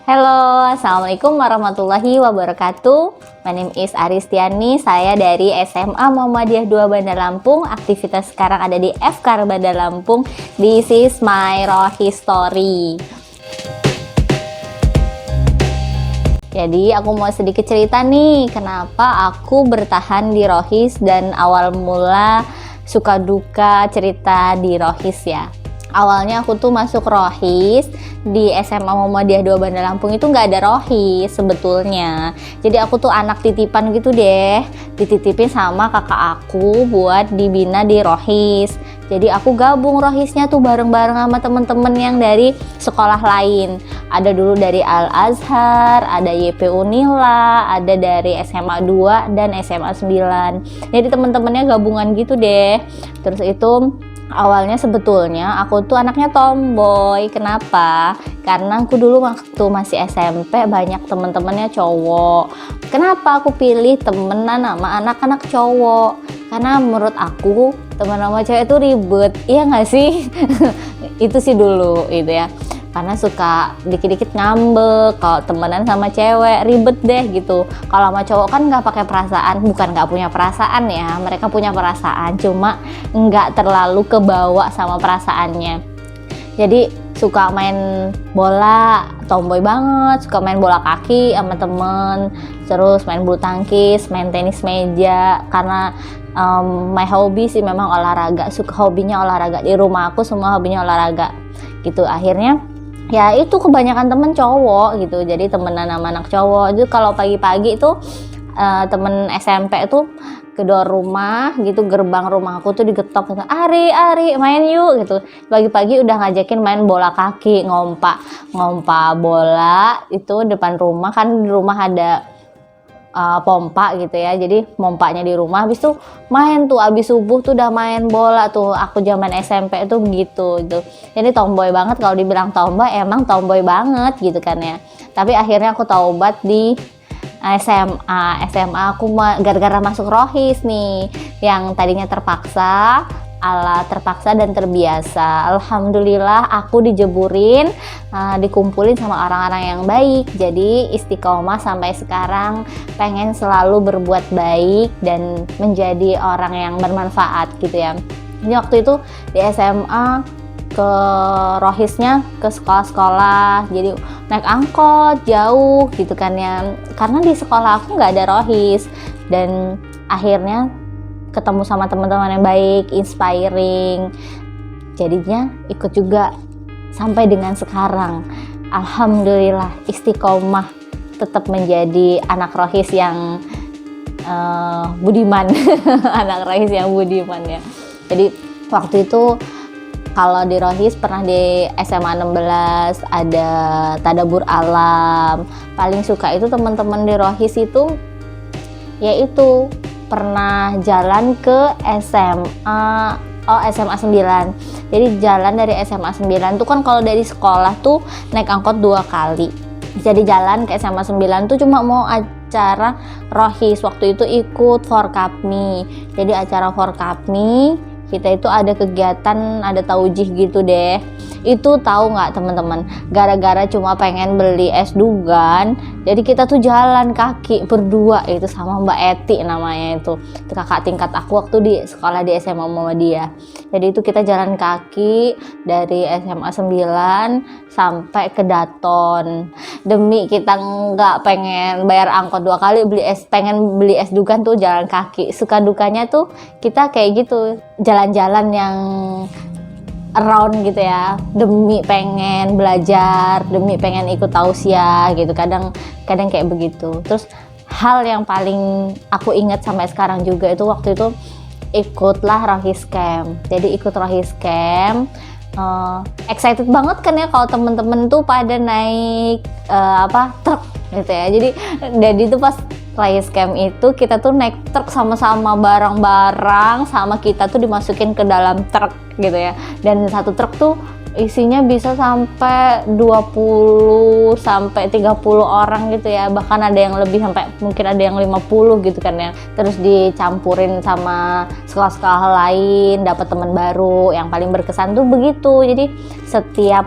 Halo, Assalamualaikum warahmatullahi wabarakatuh. My name is Aristiani, saya dari SMA Muhammadiyah 2 Bandar Lampung. Aktivitas sekarang ada di FKAR Bandar Lampung. This is my Rohis story. Jadi aku mau sedikit cerita nih, kenapa aku bertahan di Rohis dan awal mula suka duka cerita di Rohis ya. Awalnya aku tuh masuk Rohis di SMA Muhammadiyah 2 Bandar Lampung itu nggak ada Rohis sebetulnya. Jadi aku tuh anak titipan gitu deh, dititipin sama kakak aku buat dibina di Rohis. Jadi aku gabung Rohisnya tuh bareng-bareng sama temen-temen yang dari sekolah lain. Ada dulu dari Al Azhar, ada YP Unila, ada dari SMA 2 dan SMA 9. Jadi temen-temennya gabungan gitu deh. Terus itu awalnya sebetulnya aku tuh anaknya tomboy. Kenapa? Karena aku dulu waktu masih SMP banyak temen-temennya cowok. Kenapa aku pilih temenan sama anak-anak cowok? Karena menurut aku teman sama cewek itu ribet, iya nggak sih? Itu sih dulu gitu ya. Karena suka dikit-dikit ngambek. Kalau temenan sama cewek ribet deh gitu. Kalau sama cowok kan nggak pakai perasaan, bukan nggak punya perasaan ya, mereka punya perasaan, cuma nggak terlalu kebawa sama perasaannya. Jadi suka main bola, tomboy banget, suka main bola kaki sama temen, terus main bulu tangkis, main tenis meja. Karena my hobby sih memang olahraga, suka hobinya olahraga. Di rumah aku semua hobinya olahraga gitu. Akhirnya ya itu kebanyakan temen cowok gitu, jadi temenan sama anak cowok. Jadi kalau pagi-pagi itu temen SMP itu kedua rumah gitu, gerbang rumah aku tuh digetok gitu, Ari main yuk gitu. Pagi-pagi udah ngajakin main bola kaki, ngompa bola itu depan rumah. Kan di rumah ada pompa gitu ya, jadi pompanya di rumah. Habis tuh main tuh, habis subuh tuh udah main bola tuh. Aku zaman SMP itu begitu gitu. Jadi tomboy banget, kalau dibilang tomboy emang tomboy banget gitu kan ya. Tapi akhirnya aku taubat di SMA aku gara-gara masuk Rohis nih, yang tadinya terpaksa dan terbiasa. Alhamdulillah aku dijeburin, dikumpulin sama orang-orang yang baik. Jadi istiqomah sampai sekarang, pengen selalu berbuat baik dan menjadi orang yang bermanfaat gitu ya. Jadi waktu itu di SMA ke Rohisnya ke sekolah-sekolah, jadi naik angkot jauh gitu kan ya, karena di sekolah aku nggak ada Rohis. Dan akhirnya ketemu sama teman-teman yang baik, inspiring, jadinya ikut juga sampai dengan sekarang. Alhamdulillah istiqomah, tetap menjadi anak Rohis yang budiman. Anak Rohis yang budiman ya. Jadi waktu itu kalau di Rohis pernah di SMA 16 ada Tadabur Alam. Paling suka itu teman-teman di Rohis itu yaitu pernah jalan ke SMA 9. Jadi jalan dari SMA 9 tuh kan kalau dari sekolah tuh naik angkot 2 kali. Jadi jalan ke SMA 9 tuh cuma mau acara Rohis. Waktu itu ikut Forkapmi. Jadi acara Forkapmi kita itu ada kegiatan, ada taujih gitu deh. Itu tahu nggak teman-teman, gara-gara cuma pengen beli es dugan, jadi kita tuh jalan kaki berdua itu sama Mbak Eti namanya, itu kakak tingkat aku waktu di sekolah di SMA Muhammadiyah. Jadi itu kita jalan kaki dari SMA 9 sampai ke Daton, demi kita nggak pengen bayar angkot 2 kali, pengen beli es dugan tuh jalan kaki. Suka dukanya tuh kita kayak gitu, jalan-jalan yang around gitu ya, demi pengen belajar, demi pengen ikut tausiah gitu. Kadang kayak begitu. Terus hal yang paling aku ingat sampai sekarang juga itu waktu itu ikutlah Rohis Camp. Jadi ikut Rohis Camp, excited banget kan ya kalau temen-temen tuh pada naik truk gitu ya. Jadi itu pas Rohis Camp itu kita tuh naik truk sama-sama, barang-barang sama kita tuh dimasukin ke dalam truk gitu ya. Dan satu truk tuh isinya bisa sampai 20 sampai 30 orang gitu ya, bahkan ada yang lebih, sampai mungkin ada yang 50 gitu kan ya. Terus dicampurin sama sekolah-sekolah lain, dapat teman baru. Yang paling berkesan tuh begitu. Jadi setiap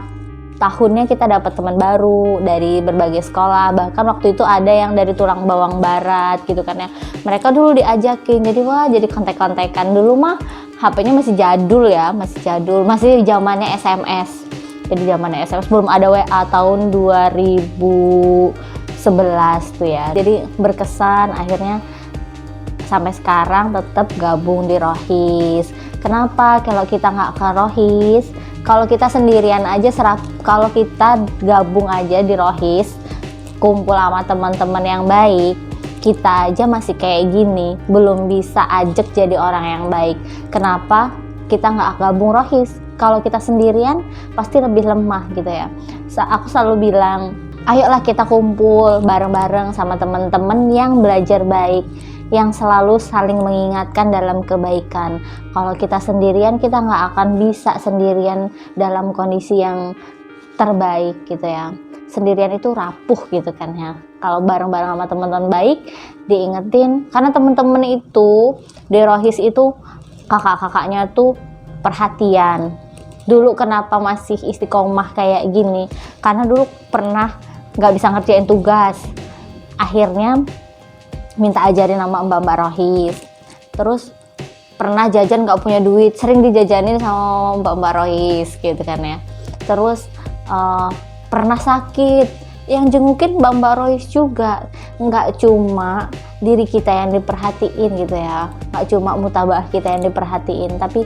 tahunnya kita dapat teman baru dari berbagai sekolah, bahkan waktu itu ada yang dari Tulang Bawang Barat gitu kan ya. Mereka dulu diajakin, jadi wah jadi kontek-kontekan. Dulu mah HP-nya masih jadul ya, masih zamannya SMS. Jadi zamannya SMS, belum ada WA, tahun 2011 tuh ya. Jadi berkesan, akhirnya sampai sekarang tetap gabung di Rohis. Kenapa? Kalau kita nggak ke Rohis, kalau kita sendirian aja, kalau kita gabung aja di Rohis, kumpul sama teman-teman yang baik, kita aja masih kayak gini, belum bisa ajak jadi orang yang baik. Kenapa? Kita nggak gabung Rohis. Kalau kita sendirian pasti lebih lemah gitu ya. Aku selalu bilang, ayolah kita kumpul bareng-bareng sama teman-teman yang belajar baik, yang selalu saling mengingatkan dalam kebaikan. Kalau kita sendirian, kita nggak akan bisa sendirian dalam kondisi yang terbaik gitu ya. Sendirian itu rapuh gitu kan ya. Kalau bareng-bareng sama teman-teman baik, diingetin, karena teman-teman itu di Rohis itu kakak-kakaknya tuh perhatian. Dulu kenapa masih istiqomah kayak gini? Karena dulu pernah nggak bisa ngerjain tugas, akhirnya minta ajarin sama mbak-mbak Rohis. Terus pernah jajan nggak punya duit, sering dijajanin sama mbak-mbak Rohis gitu kan ya. Terus pernah sakit, yang jengukin mbak-mbak Rohis juga. Nggak cuma diri kita yang diperhatiin gitu ya, nggak cuma mutabah kita yang diperhatiin, tapi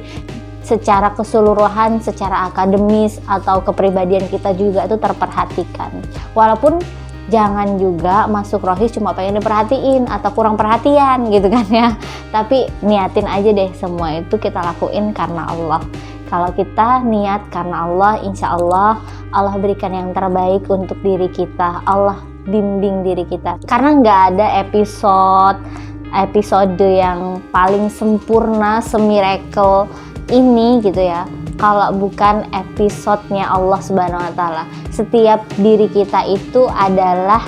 secara keseluruhan, secara akademis atau kepribadian kita juga itu terperhatikan. Walaupun jangan juga masuk Rohis cuma pengen diperhatiin atau kurang perhatian gitu kan ya, tapi niatin aja deh, semua itu kita lakuin karena Allah. Kalau kita niat karena Allah, insya Allah Allah berikan yang terbaik untuk diri kita, Allah bimbing diri kita. Karena nggak ada episode yang paling sempurna, semiracle ini gitu ya, kalau bukan episodenya Allah Subhanahu wa Ta'ala. Setiap diri kita itu adalah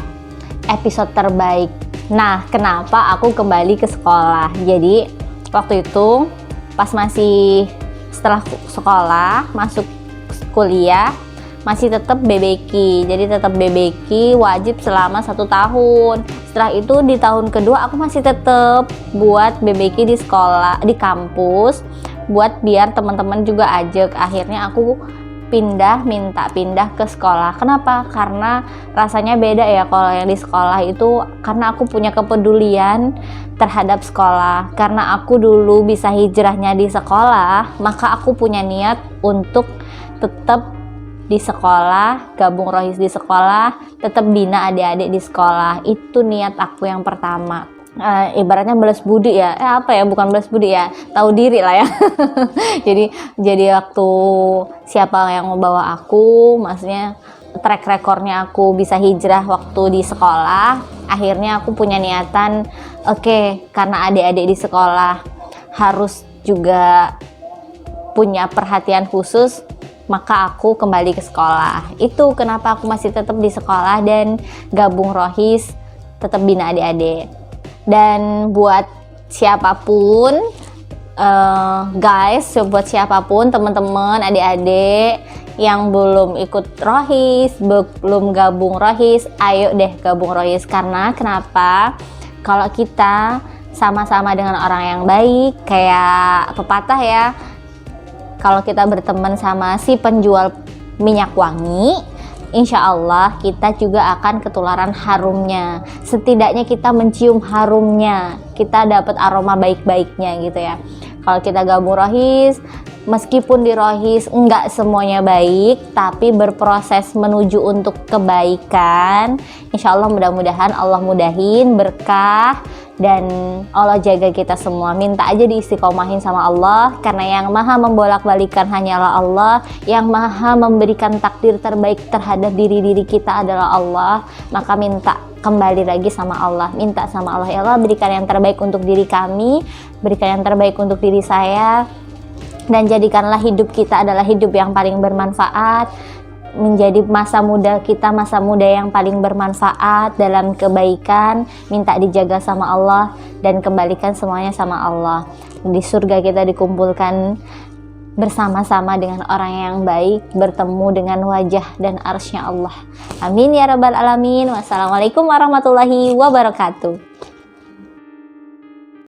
episode terbaik. Nah, kenapa aku kembali ke sekolah? Jadi waktu itu pas masih setelah sekolah masuk kuliah masih tetap BBQ. Jadi tetap BBQ wajib selama 1 tahun. Setelah itu di tahun kedua aku masih tetap buat BBQ di sekolah, di kampus, buat biar teman-teman juga ajak. Akhirnya aku minta pindah ke sekolah. Kenapa? Karena rasanya beda ya kalau yang di sekolah itu, karena aku punya kepedulian terhadap sekolah. Karena aku dulu bisa hijrahnya di sekolah, maka aku punya niat untuk tetap di sekolah, gabung Rohis di sekolah, tetap bina adik-adik di sekolah. Itu niat aku yang pertama. Ibaratnya balas budi ya, bukan balas budi ya, tahu diri lah ya. jadi waktu siapa yang mau bawa aku, maksudnya track recordnya aku bisa hijrah waktu di sekolah, akhirnya aku punya niatan, oke, karena adik-adik di sekolah harus juga punya perhatian khusus, maka aku kembali ke sekolah. Itu kenapa aku masih tetap di sekolah dan gabung Rohis, tetap bina adik-adik. Dan buat siapapun buat siapapun teman-teman, adik-adik yang belum ikut Rohis, belum gabung Rohis, ayo deh gabung Rohis. Karena kenapa? Kalau kita sama-sama dengan orang yang baik, kayak pepatah ya, kalau kita berteman sama si penjual minyak wangi, insya Allah kita juga akan ketularan harumnya. Setidaknya kita mencium harumnya, kita dapat aroma baik-baiknya gitu ya. Kalau kita gabung Rohis, meskipun di Rohis enggak semuanya baik, tapi berproses menuju untuk kebaikan, insya Allah mudah-mudahan Allah mudahin, berkah, dan Allah jaga kita semua. Minta aja diistiqomahin sama Allah, karena yang maha membolak-balikan hanyalah Allah, yang maha memberikan takdir terbaik terhadap diri-diri kita adalah Allah. Maka minta kembali lagi sama Allah, minta sama Allah, ya Allah berikan yang terbaik untuk diri kami, berikan yang terbaik untuk diri saya, dan jadikanlah hidup kita adalah hidup yang paling bermanfaat, menjadi masa muda kita masa muda yang paling bermanfaat dalam kebaikan. Minta dijaga sama Allah dan kembalikan semuanya sama Allah. Di surga kita dikumpulkan bersama-sama dengan orang yang baik, bertemu dengan wajah dan arsy-Nya Allah. Amin ya rabbal alamin. Wassalamualaikum warahmatullahi wabarakatuh.